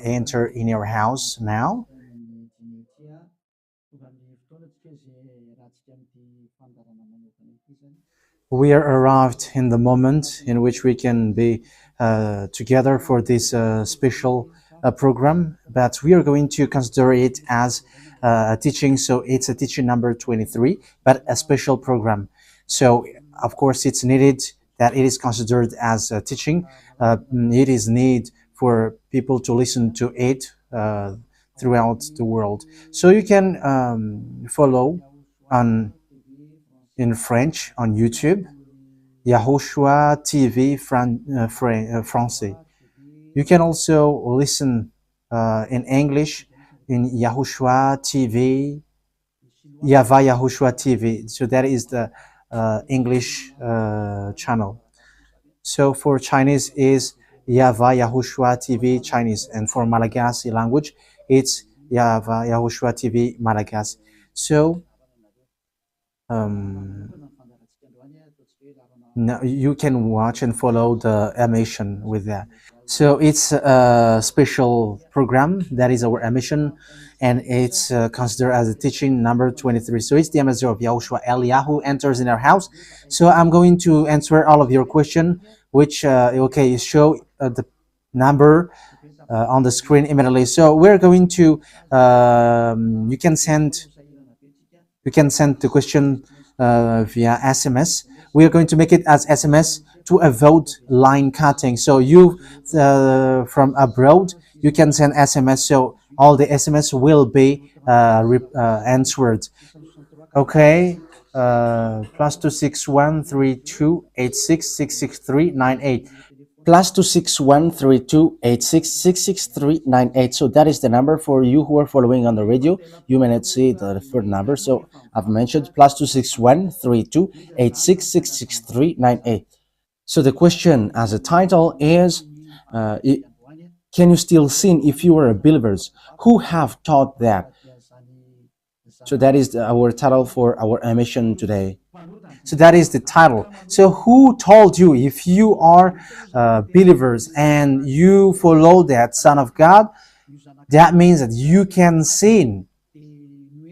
enter in your house now. We are arrived in the moment in which we can be together for this special program, but we are going to consider it as a teaching. So it's a teaching number 23, but a special program. So of course it's needed that it is considered as a teaching. It is need for people to listen to it throughout the world. So you can follow in French on YouTube, YAHOSHUAH TV Français. You can also listen in English in YAHOSHUAH TV, YAHVAH YAHOSHUAH TV. So that is the English channel. So for Chinese is YAHVAH YAHOSHUAH TV Chinese, and for Malagasy language it's YAHVAH YAHOSHUAH TV Malagasy. So now you can watch and follow the emission with that. So it's a special program that is our emission, and it's considered as a teaching number 23. So it's the ambassador of Yahushua Eliyahu enters in our house. So I'm going to answer all of your question, which okay, show the number on the screen immediately. So we're going to you can send the question via SMS. We are going to make it as SMS to avoid line cutting. So you from abroad, you can send SMS. So all the SMS will be answered. Okay. +2613286666398. +2613286666398. So that is the number for you who are following on the radio. You may not see the third number, so I've mentioned +2613286666398. So the question as a title is, can you still sin if you are a believers? Who have taught that? So that is our title for our emission today. So that is the title. So who told you, if you are believers and you follow that Son of God, that means that you can sin?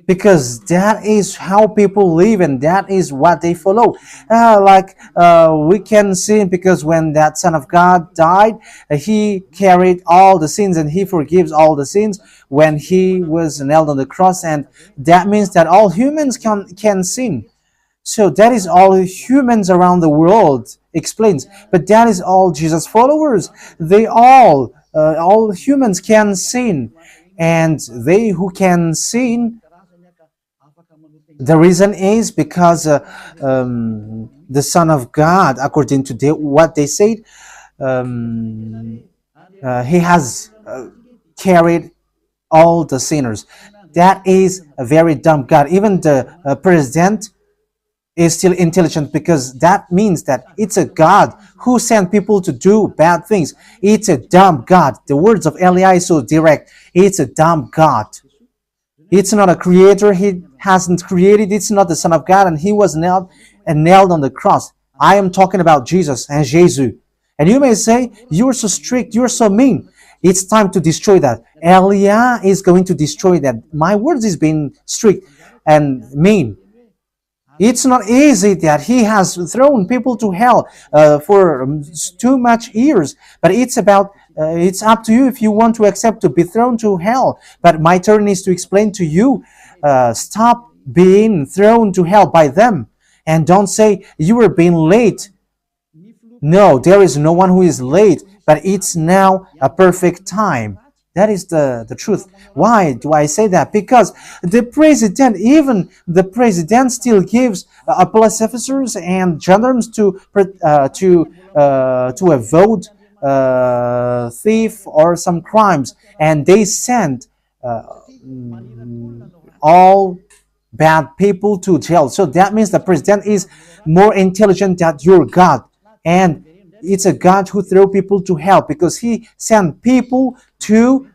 Because that is how people live and that is what they follow. We can sin because when that Son of God died, he carried all the sins and he forgives all the sins when he was nailed on the cross, and that means that all humans can sin. So that is all humans around the world explains. But that is all Jesus followers. They all humans can sin. And they who can sin, the reason is because the Son of God, according to what they said, he has carried all the sinners. That is a very dumb God. Even the president is still intelligent, because that means that it's a God who sent people to do bad things. It's a dumb God. The words of Eli is so direct. It's a dumb God. It's not a creator. He hasn't created. It's not the Son of God, and he was nailed on the cross. I am talking about Jesus and Jesus. And you may say, you're so strict, you're so mean. It's time to destroy that. Elia is going to destroy that. My words is being strict and mean. It's not easy that he has thrown people to hell for too much years. But it's about, it's up to you if you want to accept to be thrown to hell. But my turn is to explain to you, stop being thrown to hell by them. And don't say you were being late. No, there is no one who is late, but it's now a perfect time. That is the truth. Why do I say that? Because the president, even the president, still gives police officers and gendarmes to avoid thief or some crimes, and they send all bad people to jail. So that means the president is more intelligent than your God, and it's a God who throw people to hell because he sent people to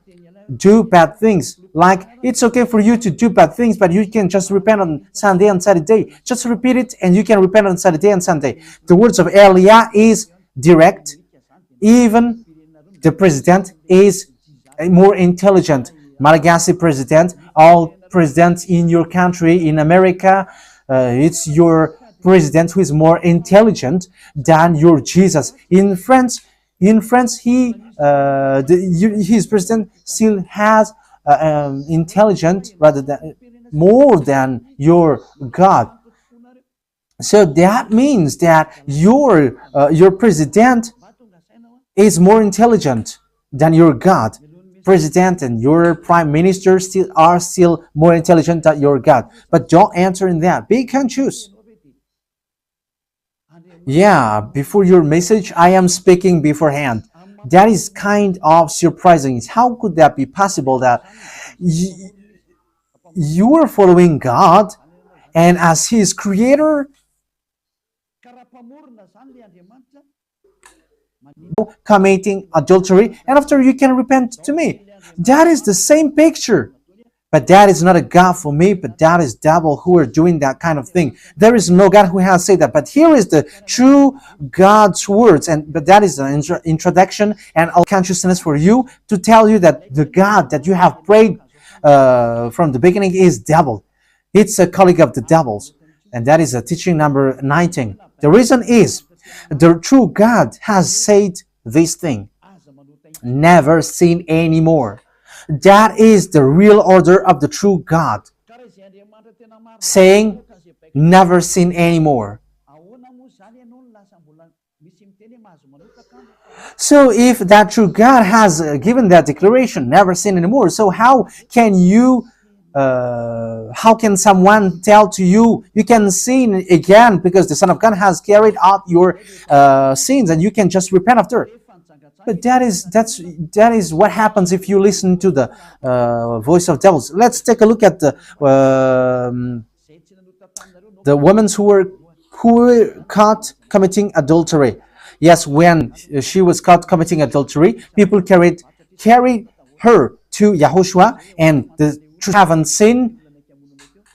do bad things. Like, it's okay for you to do bad things, but you can just repent on Sunday and Saturday. Just repeat it and you can repent on Saturday and Sunday. The words of Elia is direct. Even The president is more intelligent. Malagasy president, all presidents in your country, in America, it's your president who is more intelligent than your Jesus. In France, his president still has intelligent rather than more than your God. So that means that your president is more intelligent than your God. President and your prime minister are still more intelligent than your God. But don't answer in that. Be conscious. Yeah, before your message, I am speaking beforehand. That is kind of surprising. How could that be possible that you are following God and as His creator, committing adultery, and after you can repent to me? That is the same picture. But that is not a God for me, but that is devil who are doing that kind of thing. There is no God who has said that. But here is the true God's words, but that is an introduction and all consciousness for you to tell you that the God that you have prayed from the beginning is devil. It's a colleague of the devils. And that is a teaching number 19. The reason is the true God has said this thing. Never sin anymore. That is the real order of the true God, saying, never sin anymore. So if that true God has given that declaration, never sin anymore, so how can someone tell to you, you can sin again because the Son of God has carried out your sins and you can just repent after? But that is what happens if you listen to the voice of devils. Let's take a look at the women who were caught committing adultery. Yes, when she was caught committing adultery, people carried her to YAHOSHUAH, and the haven't sinned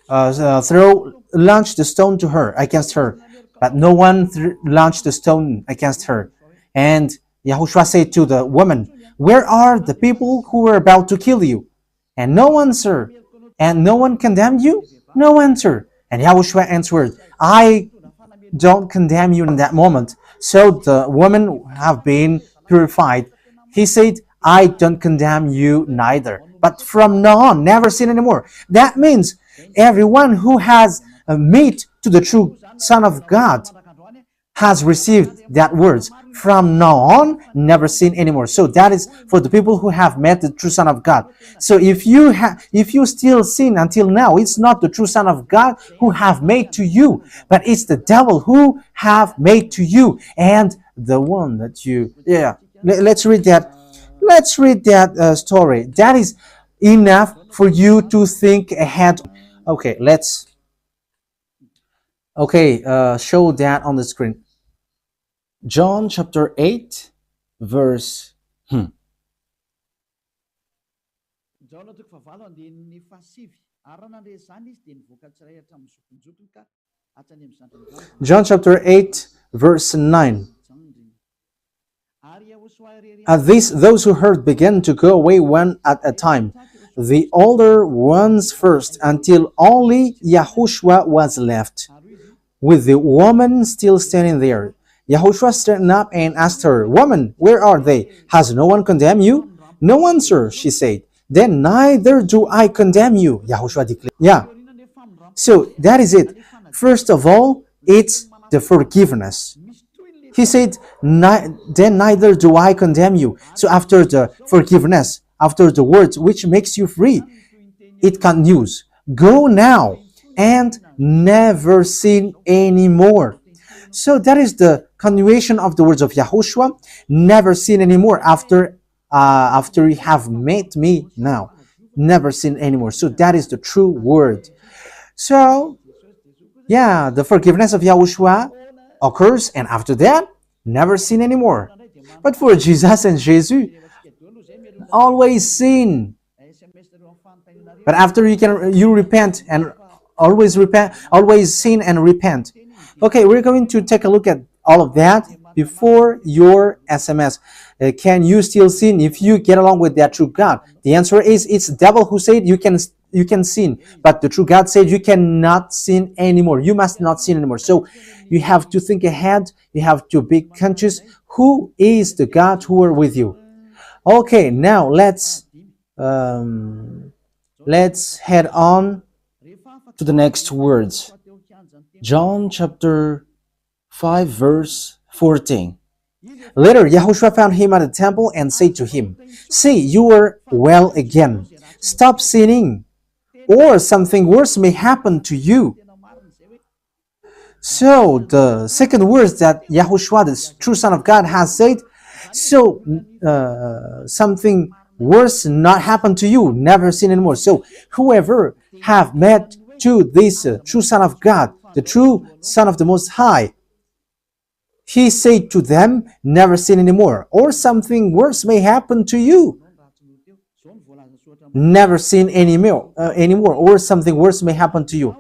launched the stone to her against her, but no one launched the stone against her. And YAHOSHUAH said to the woman, where are the people who were about to kill you? And no answer. And no one condemned you? No answer. And YAHOSHUAH answered, I don't condemn you in that moment. So the woman have been purified. He said, I don't condemn you neither. But from now on, never sin anymore. That means everyone who has met to the true Son of God has received that words. From now on, never sin anymore. So that is for the people who have met the true Son of God. So if you still sin until now, it's not the true Son of God who have made to you, but it's the devil who have made to you, and the one that you. Yeah, let's read that. Let's read that story. That is enough for you to think ahead. Okay, let's. Okay, show that on the screen. John chapter 8, verse. John chapter 8, verse 9. At this, those who heard began to go away one at a time, the older ones first, until only YAHOSHUAH was left, with the woman still standing there. YAHOSHUAH straightened up and asked her, Woman, where are they? Has no one condemned you? No one, sir, she said. Then neither do I condemn you, YAHOSHUAH declared. Yeah. So that is it. First of all, it's the forgiveness. He said, then neither do I condemn you. So after the forgiveness, after the words which makes you free, it continues. Go now and never sin anymore. So that is the continuation of the words of YAHOSHUAH. Never sin anymore after you have met me now. Never sin anymore. So that is the true word. So, yeah, the forgiveness of YAHOSHUAH occurs, and after that, never sin anymore. But for Jesus and Jesus, always sin. But after you repent and always sin and repent. Okay, we're going to take a look at all of that before your SMS. Can you still sin if you get along with that true God? The answer is it's the devil who said you can sin, but the true God said you cannot sin anymore. You must not sin anymore. So you have to think ahead. You have to be conscious. Who is the God who are with you? Okay, now let's head on to the next words. John chapter 5 verse 14. Later, Yahushua found him at the temple and said to him, "See, you are well again. Stop sinning, or something worse may happen to you." So the second words that Yahushua, the true Son of God, has said, so something worse not happen to you, never sin anymore. So whoever have met to this true Son of God, the true Son of the Most High, he said to them, never sin anymore, or something worse may happen to you. Never sin anymore, or something worse may happen to you.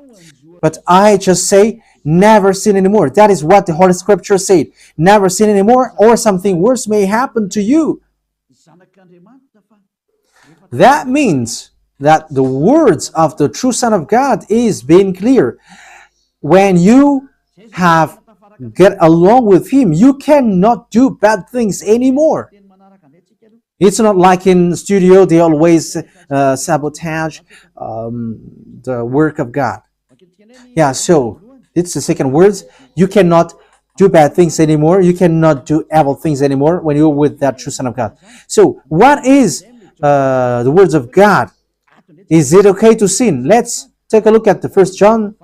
But I just say, never sin anymore. That is what the Holy Scripture said. Never sin anymore, or something worse may happen to you. That means that the words of the true Son of God is being clear. When you have get along with him, you cannot do bad things anymore. It's not like in studio they always sabotage the work of God. Yeah, so it's the second words. You cannot do bad things anymore. You cannot do evil things anymore when you're with that true Son of God. So what is the words of God? Is it okay to sin? Let's take a look at the First John,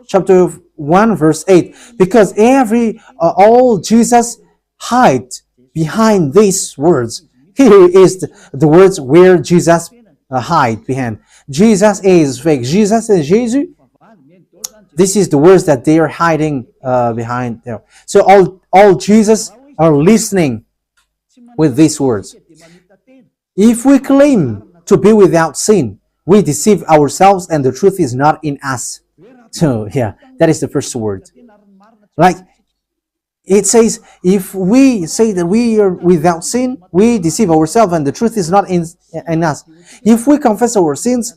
chapter 1 verse 8. Because all Jesus hide behind these words. Here is the words where Jesus hide behind. Jesus is fake. Jesus is Jesus. This is the words that they are hiding behind there. So all Jesus are listening with these words. If we claim to be without sin, we deceive ourselves and the truth is not in us. So that is the first word. Like it says, if we say that we are without sin, we deceive ourselves and the truth is not in us. If we confess our sins,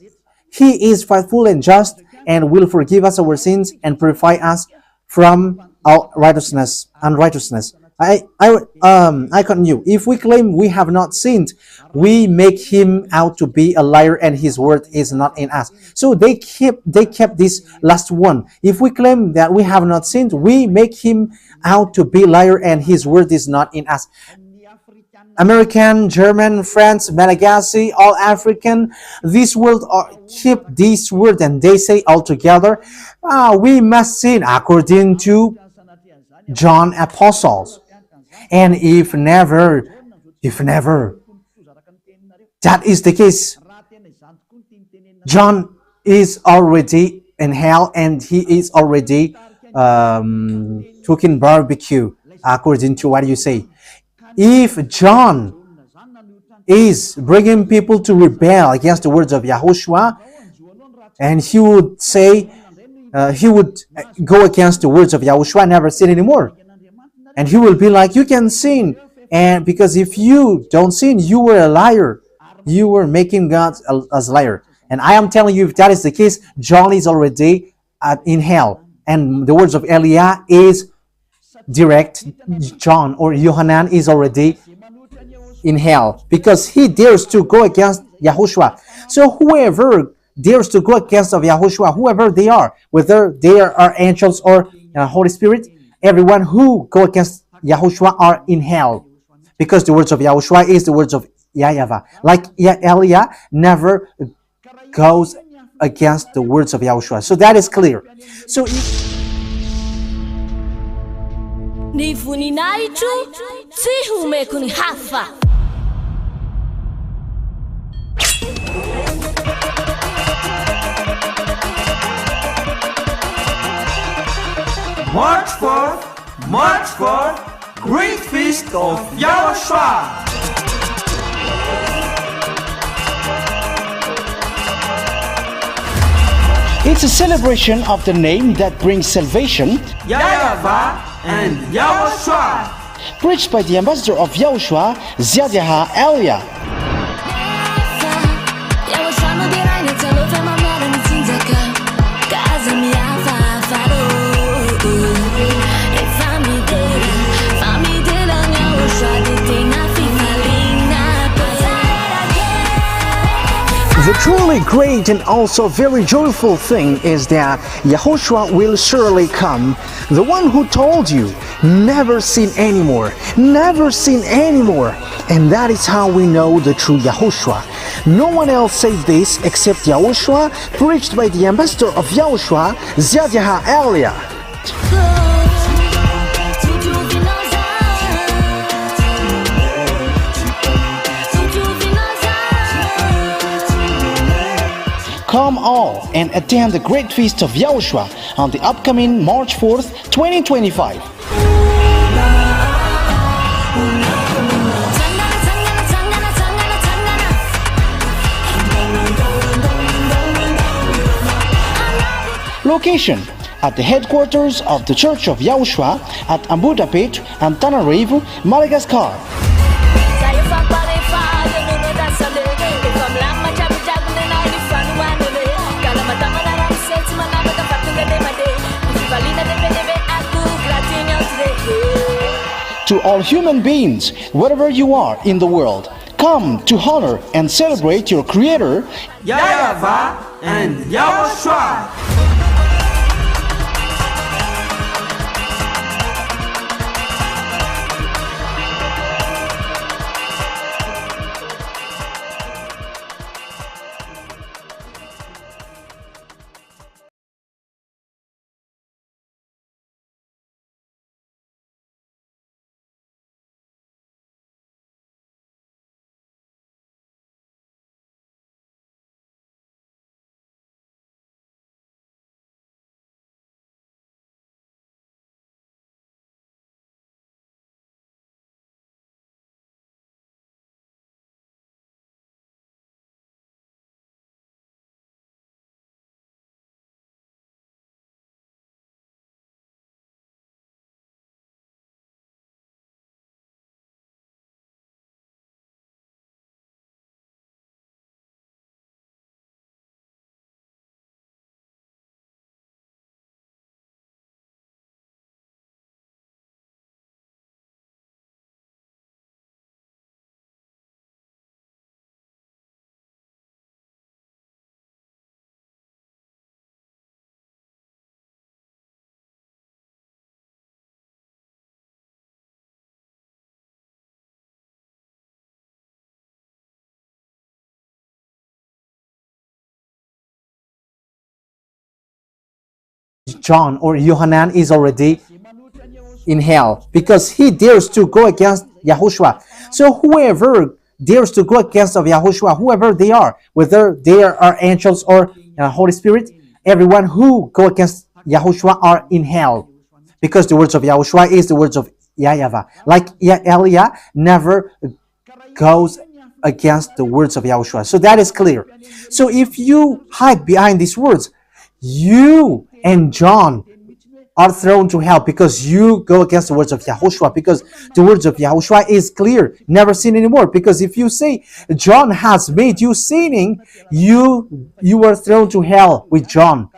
he is faithful and just and will forgive us our sins and purify us from our unrighteousness. I continue. If we claim we have not sinned, we make him out to be a liar and his word is not in us. So they kept this last one. If we claim that we have not sinned, we make him out to be liar and his word is not in us. American, German, French, Malagasy, all African, this world keep this word and they say all together, we must sin according to John Apostles. And if never, that is the case, John is already in hell and he is already cooking barbecue, according to what you say. If John is bringing people to rebel against the words of Yahushua, and he would say, he would go against the words of Yahushua, never sin anymore. And he will be like, you can sin. And because if you don't sin, you were a liar. You were making God as a liar. And I am telling you, if that is the case, John is already in hell. And the words of Eliah is direct. John or Yohanan is already in hell because he dares to go against Yahushua. So whoever dares to go against of Yahushua, whoever they are, whether they are angels or Holy Spirit, everyone who go against Yahushua are in hell, because the words of Yahushua is the words of YAHVAH. Like Eliah never goes against the words of Yahushua. So that is clear. So Ni voninahitro tsy homeko ny hafa. March 4th, Great Feast of YAHOSHUAH. It's a celebration of the name that brings salvation, YAHVAH and YAHOSHUAH. preached by the ambassador of YAHOSHUAH, YAHVAH. The truly great and also very joyful thing is that Yahushua will surely come. The one who told you, never sin anymore, never sin anymore. And that is how we know the true Yahushua. No one else said this except Yahushua, preached by the ambassador of Yahushua, YAHVAH. Come all and attend the great feast of Yahushua on the upcoming March 4th, 2025. Location at the headquarters of the Church of Yahushua at Ambudapet and Tanarive, Madagascar. To all human beings, wherever you are in the world, come to honor and celebrate your Creator, YAHVAH and YAHOSHUAH. John or Yohanan is already in hell because he dares to go against Yahushua. So whoever dares to go against of Yahushua, whoever they are, whether they are angels or Holy Spirit, everyone who go against Yahushua are in hell, because the words of Yahushua is the words of YAHVAH. Like Eliah never goes against the words of Yahushua. So that is clear. So if you hide behind these words, you and John are thrown to hell because you go against the words of Yahushua, because the words of Yahushua is clear, never sin anymore. Because if you say John has made you sinning, you are thrown to hell with John,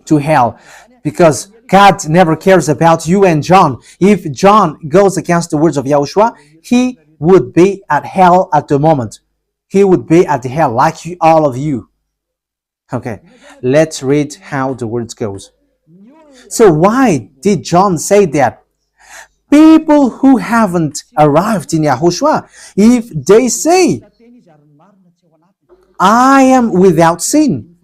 to hell, because God never cares about you and John. If John goes against the words of Yahushua, he would be at hell at the moment. He would be at the hell like you, all of you. Okay, let's read how the words goes. So why did John say that? People who haven't arrived in Yahushua, if they say, I am without sin,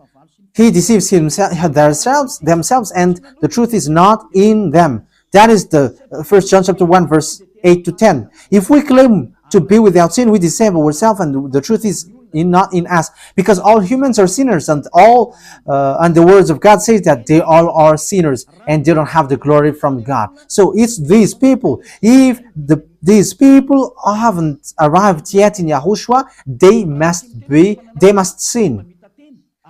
he deceives themselves, and the truth is not in them. That is the 1 John chapter 1, verse 8 to 10. If we claim to be without sin, we deceive ourselves, and the truth is not in us, because all humans are sinners, and and the words of God says that they all are sinners and they don't have the glory from God. So it's these people. If these people haven't arrived yet in Yahushua, they must sin.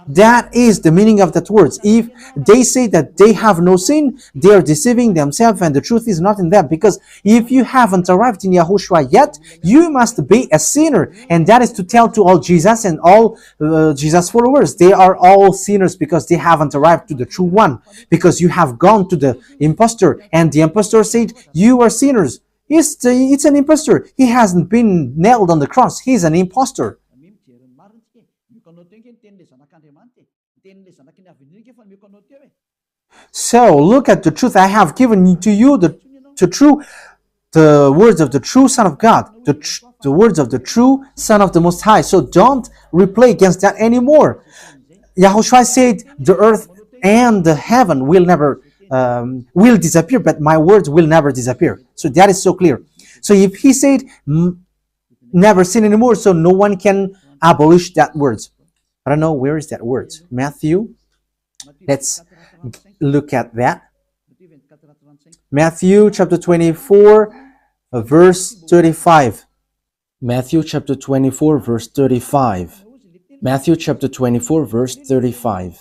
That is the meaning of that words. If they say that they have no sin, they are deceiving themselves and the truth is not in them. Because if you haven't arrived in Yahushua yet, you must be a sinner. And that is to tell to all Jesus and all Jesus followers. They are all sinners because they haven't arrived to the true one. Because you have gone to the impostor and the impostor said, you are sinners. It's an impostor. He hasn't been nailed on the cross. He's an impostor. So look at the truth. I have given to you the words of the true Son of God, the words of the true Son of the Most High. So don't replay against that anymore. Yahushua said, the earth and the heaven will never will disappear, but my words will never disappear. So that is so clear. So if he said never sin anymore, so no one can abolish that words. I don't know, where is that words? Matthew. Let's look at that. Matthew chapter 24, verse 35. Matthew chapter 24, verse 35. Matthew chapter 24, verse 35.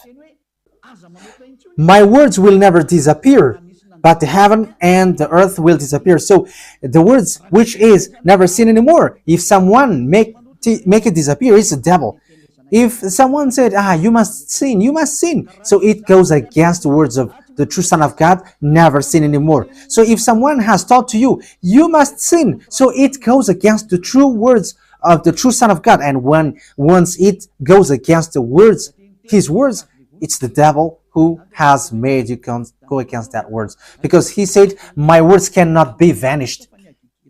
My words will never disappear, but the heaven and the earth will disappear. So the words which is never sin anymore, if someone make it disappear, it's the devil. If someone said, you must sin, you must sin. So it goes against the words of the true Son of God, never sin anymore. So if someone has taught to you, you must sin. So it goes against the true words of the true Son of God. And once it goes against the words, his words, it's the devil who has made you go against that words. Because he said, my words cannot be vanished.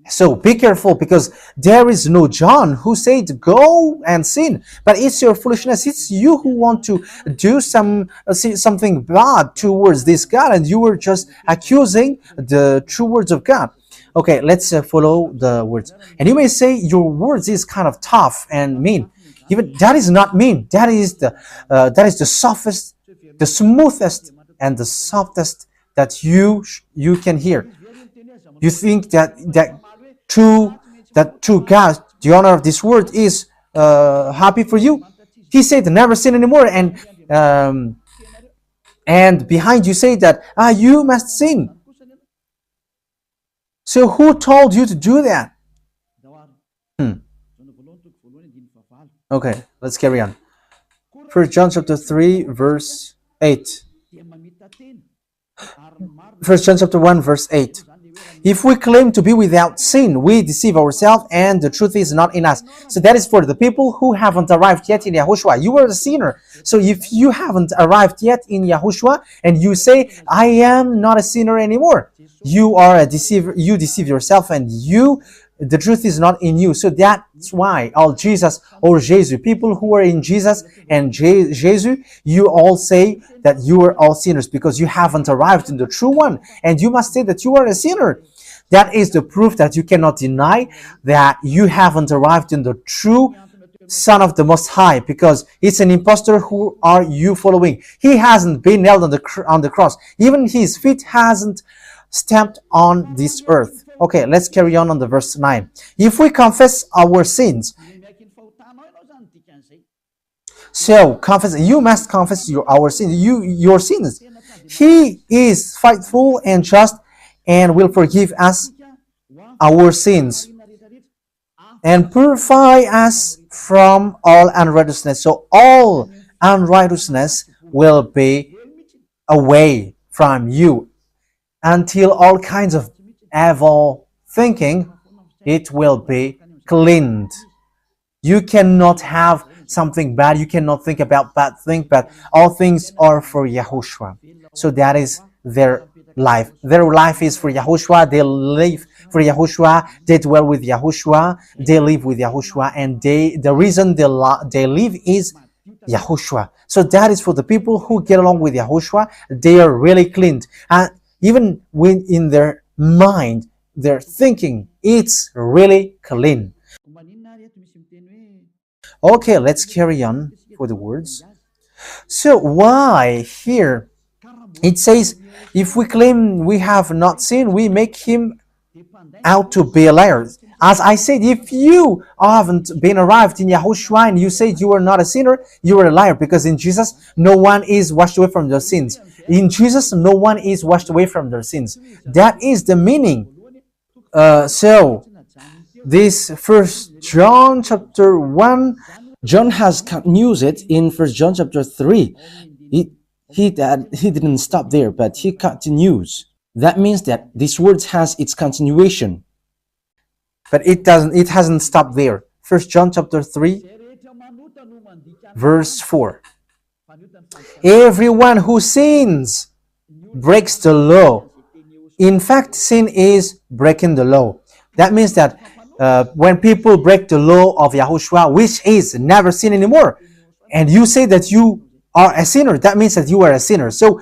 So be careful, because there is no John who said go and sin, but it's your foolishness. It's you who want to do something bad towards this God, and you were just accusing the true words of God. Okay, let's follow the words. And you may say your words is kind of tough and mean. Even that is not mean. That is the softest, the smoothest, and the softest that you can hear. You think that true God, the owner of this world, is happy for you? He said, never sin anymore, and behind you say that you must sin. So who told you to do that? Okay, let's carry on. 1 John chapter 3, verse 8. 1 John chapter 1, verse 8. If we claim to be without sin, we deceive ourselves and the truth is not in us. So that is for the people who haven't arrived yet in Yahushua. You are a sinner. So if you haven't arrived yet in Yahushua and you say, I am not a sinner anymore, you are a deceiver. You deceive yourself and the truth is not in you. So that's why all Jesus or Jesus, people who are in Jesus and Jesus, you all say that you are all sinners because you haven't arrived in the true one. And you must say that you are a sinner. That is the proof that you cannot deny that you haven't arrived in the true Son of the Most High, because it's an impostor. Who are you following? He hasn't been nailed on the cross. Even his feet hasn't stamped on this earth. Okay, let's carry on the verse 9. If we confess our sins, so confess, you must confess our sins, your sins. He is faithful and just and will forgive us our sins and purify us from all unrighteousness. So all unrighteousness will be away from you until all kinds of evil thinking, it will be cleaned. You cannot have something bad. You cannot think about bad things, but all things are for Yahushua. So that is their life. Their life is for Yahushua. They live for Yahushua. They dwell with Yahushua. They live with Yahushua. And the reason they live is Yahushua. So that is for the people who get along with Yahushua. They are really cleaned. And even when in their mind, their thinking, it's really clean. Okay, let's carry on for the words. So why here it says, if we claim we have not sinned, we make him out to be a liar. As I said, if you haven't been arrived in Yahushua and you said you are not a sinner, you are a liar, because in Jesus, no one is washed away from their sins. In Jesus, no one is washed away from their sins. That is the meaning. So, this First John chapter 1, John has continued it in First John chapter 3. He didn't stop there, but he continues. That means that this word has its continuation. But it hasn't stopped there. First John chapter 3, verse 4. Everyone who sins breaks the law. In fact, sin is breaking the law. That means that when people break the law of Yahushua, which is never sin anymore, and you say that you are a sinner, that means that you are a sinner. So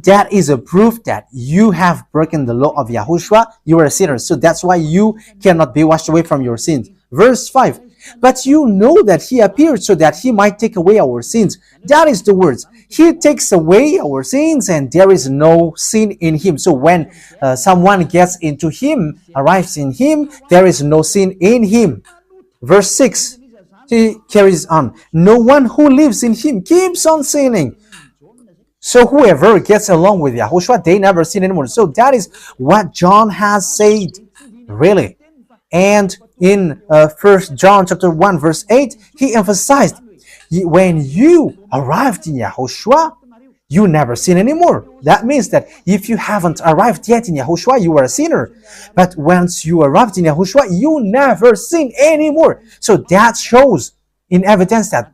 that is a proof that you have broken the law of Yahushua. You are a sinner. So that's why you cannot be washed away from your sins. Verse 5. But you know that he appeared so that he might take away our sins. That is the words. He takes away our sins and there is no sin in him. So when someone gets into him, arrives in him, there is no sin in him. Verse 6. He carries on. No one who lives in him keeps on sinning. So whoever gets along with Yahushua, they never sin anymore. So that is what John has said, really. And in 1 John chapter 1 verse 8, he emphasized, when you arrived in Yahushua, you never sin anymore. That means that if you haven't arrived yet in Yahushua, you are a sinner. But once you arrived in Yahushua, you never sin anymore. So that shows in evidence that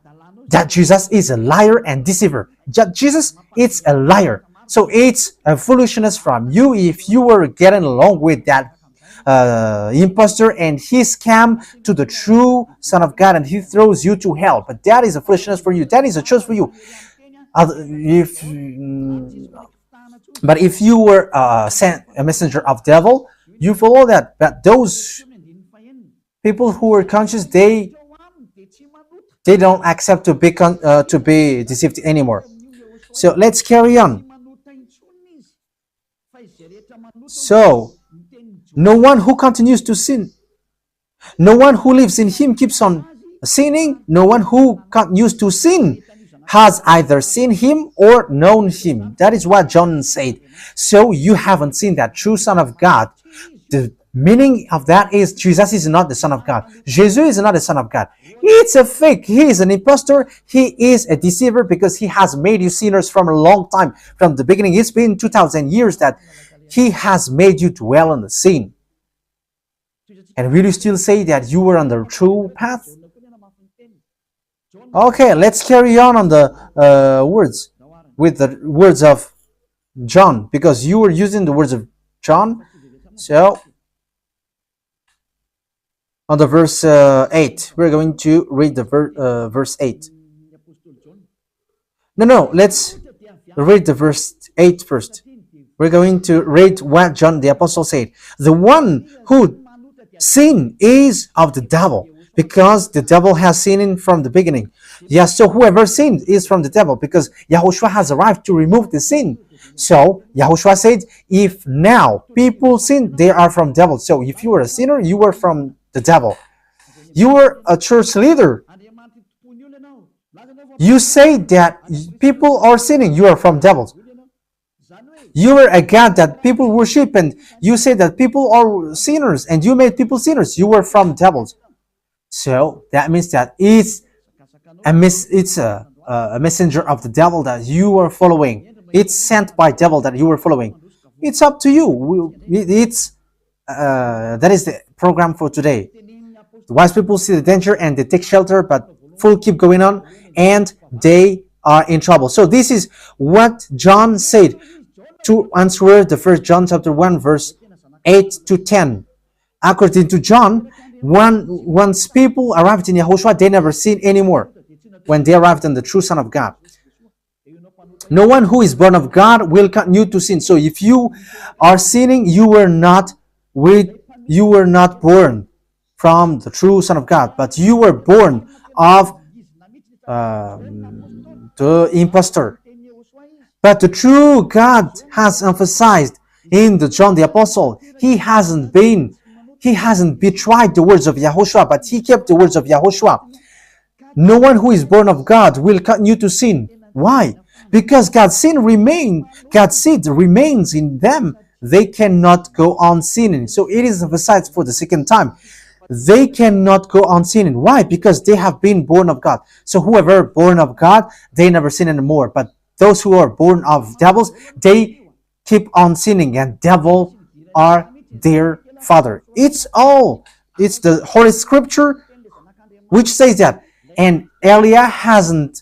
Jesus is a liar and deceiver. Jesus is a liar. So it's a foolishness from you if you were getting along with that impostor and he scam to the true Son of God and he throws you to hell. But that is a foolishness for you. That is a choice for you. But if you were sent a messenger of devil, you follow that. But those people who are conscious, they don't accept to be deceived anymore. So let's carry on. So no one who continues to sin, no one who lives in him keeps on sinning. No one who continues to sin has either seen him or known him. That is what John said. So you haven't seen that true Son of God. The meaning of that is Jesus is not the Son of God. Jesus is not the Son of God. It's a fake. He is an impostor. He is a deceiver because he has made you sinners from a long time. From the beginning, it's been 2,000 years that he has made you dwell on the sin. And will you still say that you were on the true path? Okay, let's carry on the words with the words of John, because you were using the words of John. So on the verse 8, we're going to read the verse 8. No, let's read the verse 8 first. We're going to read what John the Apostle said. The one who sinned is of the devil, because the devil has sinned from the beginning. Yes, so whoever sinned is from the devil, because Yahushua has arrived to remove the sin. So Yahushua said, if now people sin, they are from devil. So if you were a sinner, you were from the devil. You were a church leader. You say that people are sinning, you are from devils. You were a God that people worship, and you say that people are sinners, and you made people sinners. You were from devils. So that means that it's a messenger of the devil that you are following. It's sent by devil that you are following. It's up to you. That is the program for today. The wise people see the danger and they take shelter, but fools keep going on and they are in trouble. So this is what John said to answer the 1 John chapter 1 verse 8 to 10. According to John, once people arrived in Yahushua, they never sin anymore when they arrived in the true Son of God. No one who is born of God will continue to sin. So if you are sinning, you were not born from the true Son of God, but you were born of the impostor. But the true God has emphasized in the John the Apostle, he He hasn't betrayed the words of Yahushua, but he kept the words of Yahushua. No one who is born of God will continue to sin. Why? Because God's seed remains in them. They cannot go on sinning. So it is emphasized for the second time. They cannot go on sinning. Why? Because they have been born of God. So whoever born of God, they never sin anymore. But those who are born of devils, they keep on sinning, and devil are their father. It's the Holy Scripture which says that. And Elia hasn't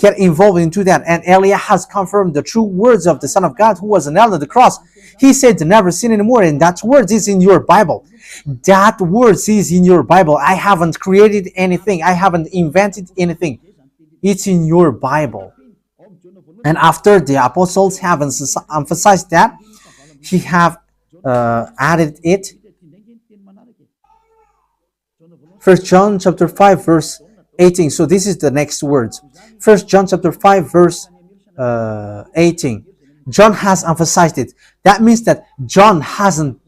get involved into that. And Elia has confirmed the true words of the Son of God who was nailed on the cross. He said to never sin anymore, and that word is in your Bible. That word is in your Bible. I haven't created anything. I haven't invented anything. It's in your Bible. And after the apostles have emphasized that, he have added it. 1 John chapter 5 verse 18. So this is the next words. 1 John chapter 5 verse 18. John has emphasized it. That means that John hasn't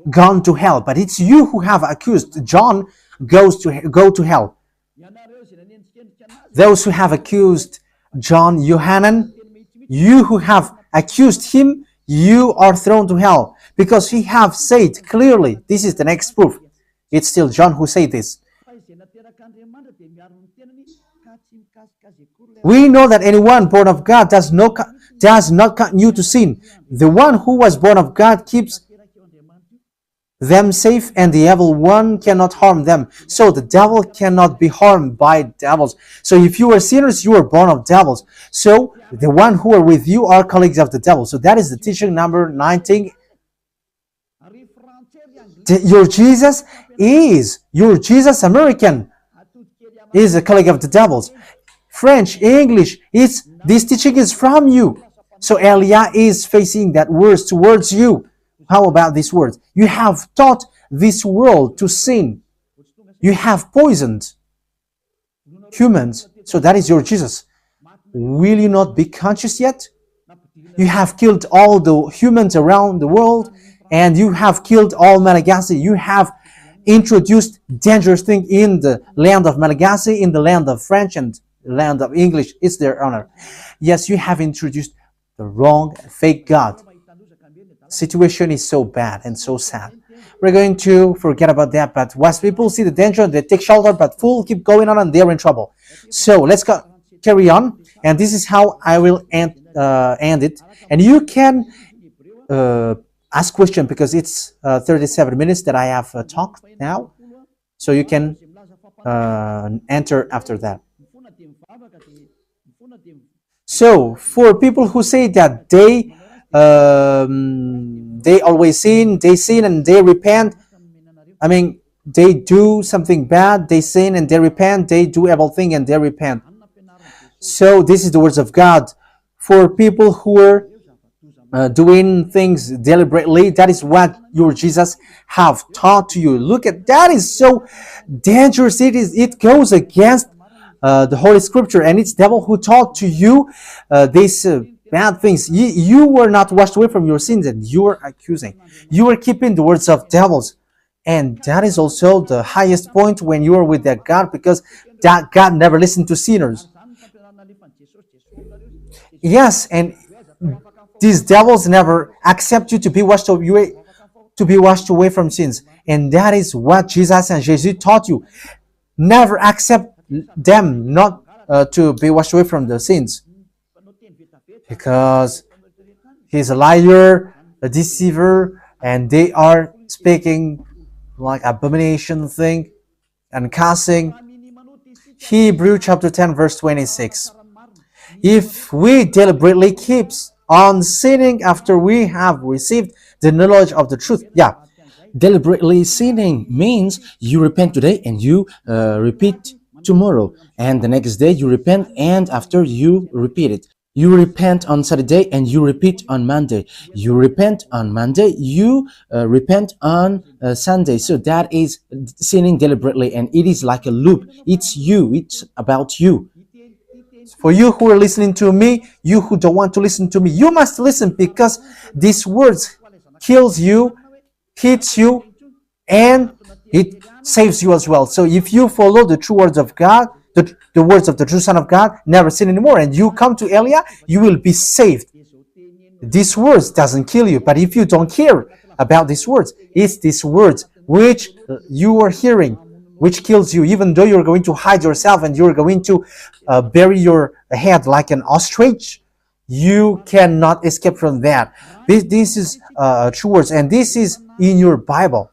gone to hell, but it's you who have accused John go to hell. Those who have accused John Yohanan, you who have accused him, you are thrown to hell, because he have said clearly. This is the next proof. It's still John who said this. We know that anyone born of God does not continue to sin. The one who was born of God keeps them safe, and the evil one cannot harm them. So the devil cannot be harmed by devils. So if you are sinners, you are born of devils. So the one who are with you are colleagues of the devil. So that is the teaching number 19. Your Jesus American is a colleague of the devils. French, English, this teaching is from you. So Elia is facing that words towards you. How about these words? You have taught this world to sin. You have poisoned humans. So that is your Jesus. Will you not be conscious yet? You have killed all the humans around the world, and you have killed all Malagasy. You have introduced dangerous things in the land of Malagasy, in the land of French, and the land of English. It's their honor. Yes, you have introduced the wrong, fake God. Situation is so bad and so sad. We're going to forget about that, but once people see the danger, they take shelter, but fools keep going on and they're in trouble. So let's carry on, and this is how I will end it. And you can ask question, because it's 37 minutes that I have talked now, so you can enter after that. So for people who say that they always sin, and they repent. I mean, they do something bad, they sin and they repent. They do evil thing and they repent. So this is the words of God. For people who are doing things deliberately, that is what your Jesus have taught to you. Look at that, is so dangerous. It goes against the Holy Scripture, and it's devil who taught to you these bad things. You were not washed away from your sins, and you were accusing. You were keeping the words of devils. And that is also the highest point when you are with that God, because that God never listened to sinners. Yes, and these devils never accept you to be washed away from sins. And that is what Jesus and Jesus taught you. Never accept them not to be washed away from the sins, because he's a liar, a deceiver, and they are speaking like abomination thing and cussing. Hebrew chapter 10 verse 26. If we deliberately keep on sinning after we have received the knowledge of the truth. Yeah, Deliberately sinning means you repent today and you repeat tomorrow, and the next day you repent, and after you repeat it. You repent on Saturday and you repeat on Monday. You repent on Monday, you repent on Sunday. So that is sinning deliberately, and it is like a loop. It's you, it's about you. for you who are listening to me, you who don't want to listen to me, you must listen, because these words kills you, hits you, and it saves you as well. So if you follow the true words of God, the words of the true Son of God, never sin anymore, and you come to Elia, you will be saved. These words doesn't kill you, but if you don't care about these words, it's these words which you are hearing which kills you, even though you're going to hide yourself and you're going to bury your head like an ostrich. You cannot escape from that. This is true words, and this is in your Bible.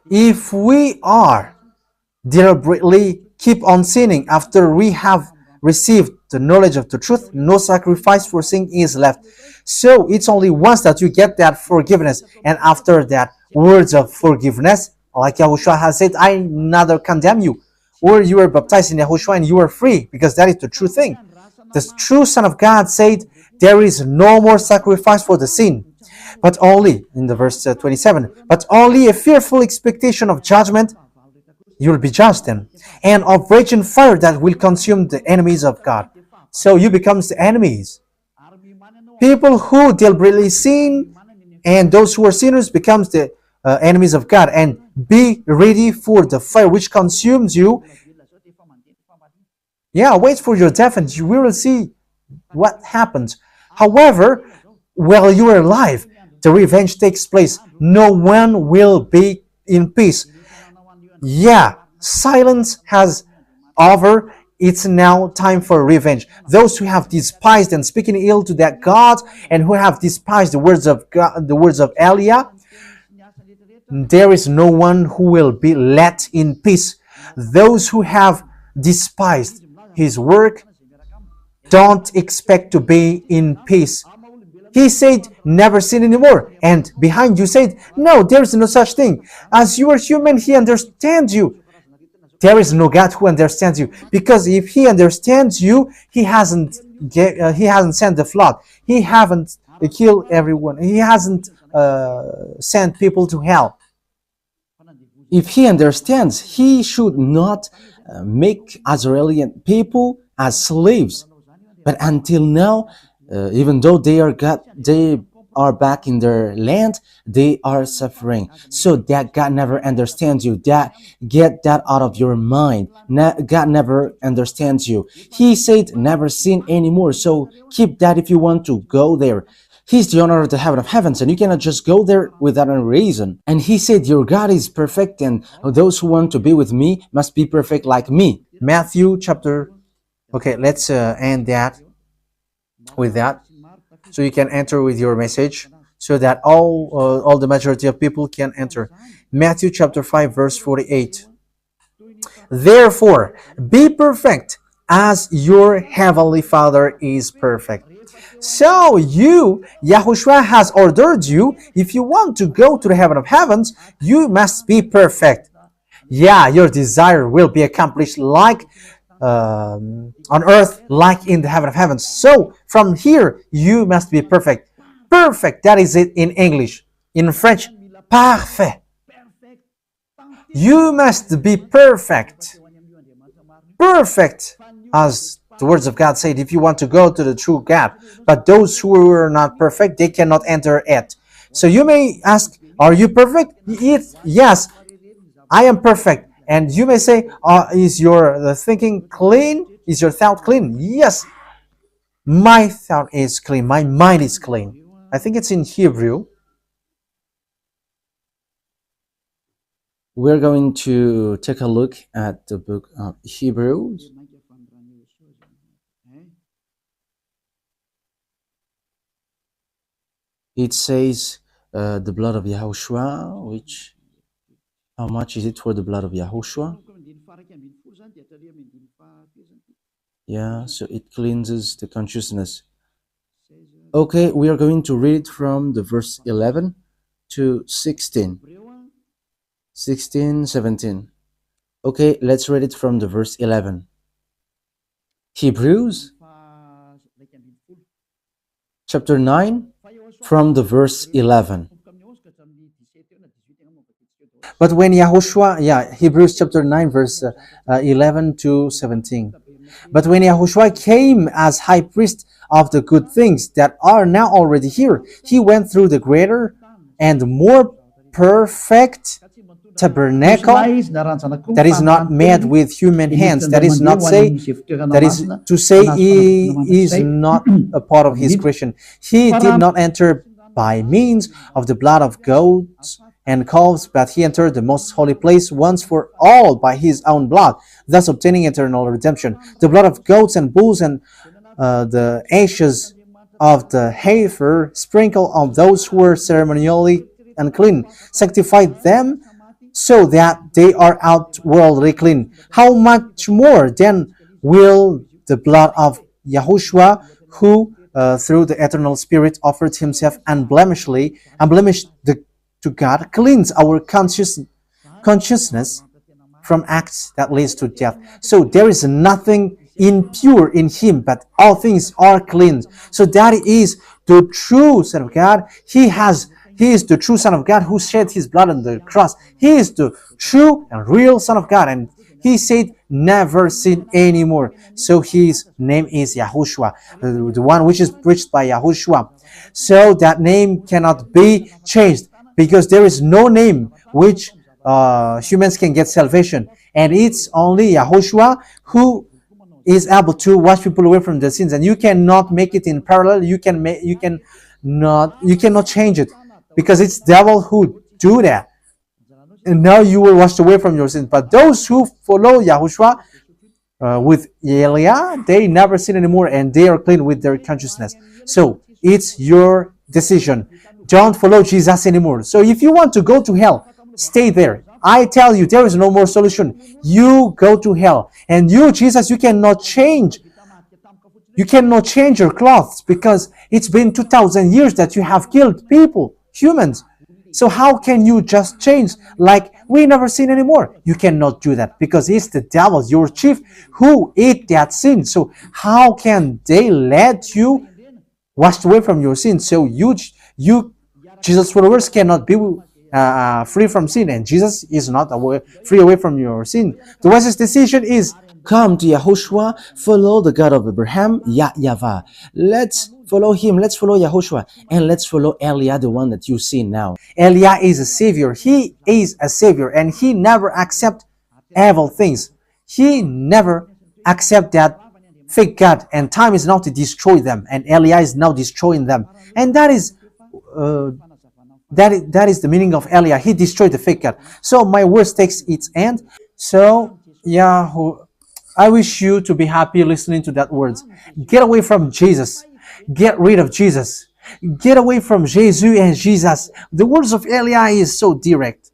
If we are deliberately keep on sinning after we have received the knowledge of the truth, no sacrifice for sin is left. So it's only once that you get that forgiveness, and after that words of forgiveness, like Yahushua has said, I neither condemn you. Or you were baptized in Yahushua and you are free, because that is the true thing. The true Son of God said, there is no more sacrifice for the sin, but only, in the verse 27, but only a fearful expectation of judgment. You will be judged then, and of raging fire that will consume the enemies of God. So you become the enemies. People who deliberately sin and those who are sinners becomes the enemies of God, and be ready for the fire which consumes you. Yeah, wait for your death and you will see what happens. However, while you are alive, the revenge takes place. No one will be in peace. Yeah, silence has over. It's now time for revenge. Those who have despised and speaking ill to that God, and who have despised the words of God, the words of Elia, there is no one who will be let in peace. Those who have despised his work don't expect to be in peace. He said, never sin anymore. And behind you said, no, there is no such thing. As you are human, he understands you. There is no God who understands you. Because if he understands you, he hasn't sent the flood. He haven't killed everyone. He hasn't sent people to hell. If he understands, he should not make Israeli people as slaves. But until now, even though they are back in their land, they are suffering. So that God never understands you. Get that out of your mind. God never understands you. He said never sin anymore. So keep that if you want to go there. He's the owner of the heaven of heavens, and you cannot just go there without a reason. And he said, your God is perfect, and those who want to be with me must be perfect like me. Matthew chapter... Okay, let's end that with that. So you can enter with your message, so that all the majority of people can enter. Matthew chapter 5, verse 48. Therefore, be perfect as your heavenly Father is perfect. So Yahushua has ordered you, if you want to go to the heaven of heavens, you must be perfect. Yeah, your desire will be accomplished like on earth, like in the heaven of heavens. So from here, you must be perfect. Perfect, that is it in English. In French, parfait. You must be perfect. Perfect, as the words of God said, if you want to go to the true God. But those who are not perfect, they cannot enter it. So you may ask, are you perfect? Yes, I am perfect. And you may say, is your thinking clean? Is your thought clean? Yes, my thought is clean. My mind is clean. I think it's in Hebrew. We're going to take a look at the book of Hebrews. It says the blood of Yahushua, which, how much is it for the blood of Yahushua? Yeah, so it cleanses the consciousness. Okay, we are going to read from the verse 11 to 16. 16, 17. Okay, let's read it from the verse 11. Hebrews chapter 9 from the verse 11. But when Yahushua, Hebrews chapter 9, verse 11 to 17. But when Yahushua came as high priest of the good things that are now already here, he went through the greater and more perfect tabernacle that is not made with human hands. That is not say that is to say he is not a part of his creation. He did not enter by means of the blood of goats and calves, but he entered the most holy place once for all by his own blood, thus obtaining eternal redemption. The blood of goats and bulls and the ashes of the heifer sprinkled on those who were ceremonially unclean, sanctified them so that they are outwardly clean. How much more then will the blood of YAHOSHUAH, who through the eternal Spirit offered himself unblemished to God, cleanse our consciousness from acts that leads to death. So there is nothing impure in him, but all things are clean. So that is the true Son of God. He is the true Son of God who shed his blood on the cross. He is the true and real Son of God, and he said, never sin anymore. So his name is YAHOSHUAH, the one which is preached by YAHOSHUAH. So that name cannot be changed, because there is no name which humans can get salvation, and it's only YAHOSHUAH who is able to wash people away from their sins. And you cannot make it in parallel. You cannot change it, because it's devil who do that. And now you will wash away from your sins. But those who follow YAHOSHUAH with Elia, they never sin anymore, and they are clean with their consciousness. So it's your decision. Don't follow Jesus anymore. So if you want to go to hell, stay there. I tell you, there is no more solution. You go to hell. And you, Jesus, you cannot change. You cannot change your clothes, because it's been 2,000 years that you have killed people, humans. So how can you just change like we never sin anymore? You cannot do that, because it's the devil, your chief, who ate that sin. So how can they let you wash away from your sin? So you Jesus followers cannot be free from sin, and Jesus is not free away from your sin. The wisest decision is Come to YAHOSHUAH, follow the God of Abraham, YAHVAH. Let's follow him, let's follow YAHOSHUAH, and let's follow Elia, the one that you see now. Elia is a savior. He is a savior, and he never accept evil things. He never accept that fake God, and time is now to destroy them, and Elia is now destroying them. And that is the meaning of Elia. He destroyed the fake God. So my words takes its end. So I wish you to be happy listening to that words. Get away from Jesus. Get rid of Jesus. Get away from Jesus and Jesus. The words of Elia is so direct.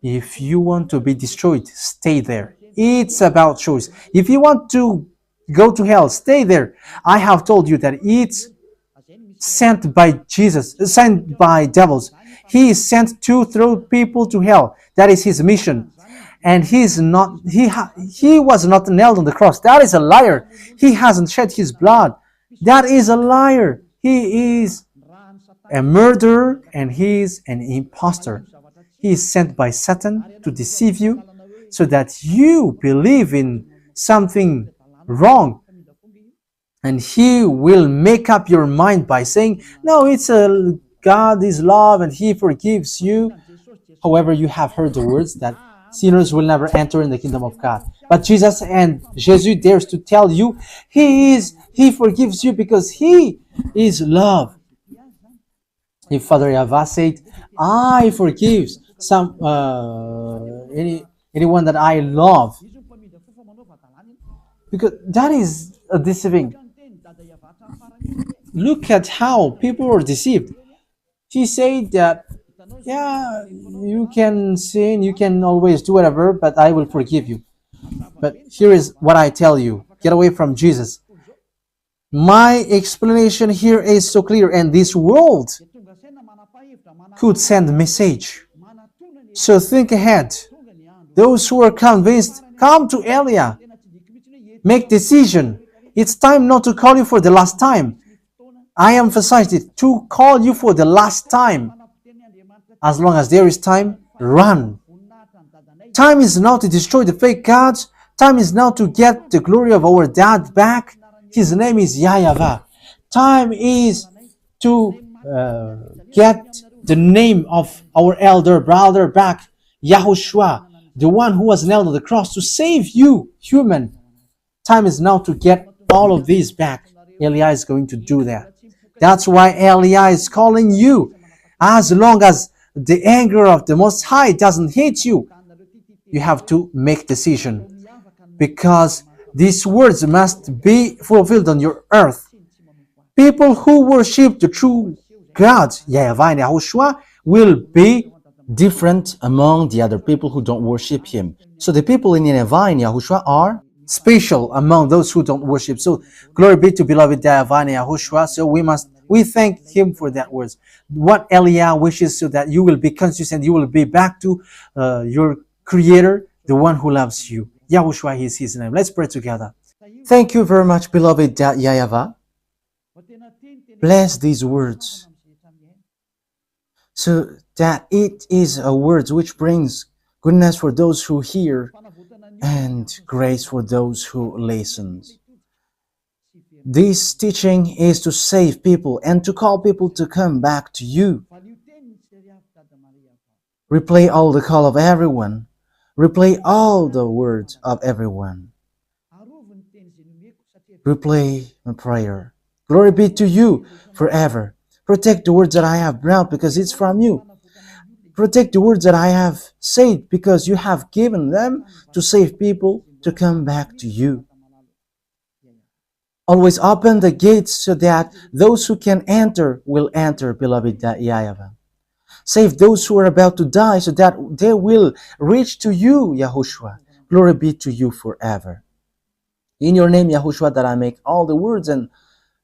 If you want to be destroyed, stay there. It's about choice. If you want to go to hell, stay there. I have told you that it's sent by Jesus, sent by devils. He is sent to throw people to hell. That is his mission. And he was not nailed on the cross. That is a liar. He hasn't shed his blood. That is a liar. He is a murderer, and he is an impostor. He is sent by Satan to deceive you, so that you believe in something wrong. And he will make up your mind by saying, no, God is love and he forgives you. However, you have heard the words that sinners will never enter in the kingdom of God. But Jesus dares to tell you, He forgives you because He is love. If Father YAHVAH said, I forgive anyone that I love, because that is a deceiving. Look at how people are deceived. He said that, yeah, you can sin, you can always do whatever, but I will forgive you. But here is what I tell you. Get away from Jesus. My explanation here is so clear, and this world could send a message. So think ahead. Those who are convinced, come to Elia. Make decision. It's time not to call you for the last time. I emphasize it, to call you for the last time. As long as there is time, run. Time is now to destroy the fake gods. Time is now to get the glory of our dad back. His name is YAHVAH. Time is to get the name of our elder brother back, Yahushua, the one who was nailed on the cross to save you, human. Time is now to get all of these back. Eli is going to do that. That's why Eli is calling you. As long as the anger of the Most High doesn't hit you, you have to make decision, because these words must be fulfilled on your earth. People who worship the true God, YAHVAH and YAHOSHUAH, will be different among the other people who don't worship him. So the people in YAHVAH and YAHOSHUAH are special among those who don't worship. So glory be to beloved YAHVAH and YAHOSHUAH. So we thank him for that words. What Eliah wishes, so that you will be consistent, you will be back to your Creator, the one who loves you. YAHOSHUAH is his name. Let's pray together. Thank you very much, beloved YAHVAH. Bless these words, so that it is a word which brings goodness for those who hear and grace for those who listen. This teaching is to save people and to call people to come back to you. Replay all the call of everyone. Replay all the words of everyone. Replay my prayer. Glory be to you forever. Protect the words that I have brought, because it's from you. Protect the words that I have said, because you have given them to save people to come back to you. Always open the gates so that those who can enter will enter, beloved YAHVAH. Save those who are about to die so that they will reach to you, YAHOSHUAH. Glory be to you forever. In your name, YAHOSHUAH, that I make all the words and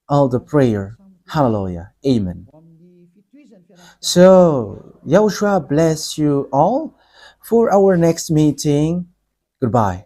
all the prayer. Hallelujah. Amen. So, YAHOSHUAH bless you all for our next meeting. Goodbye.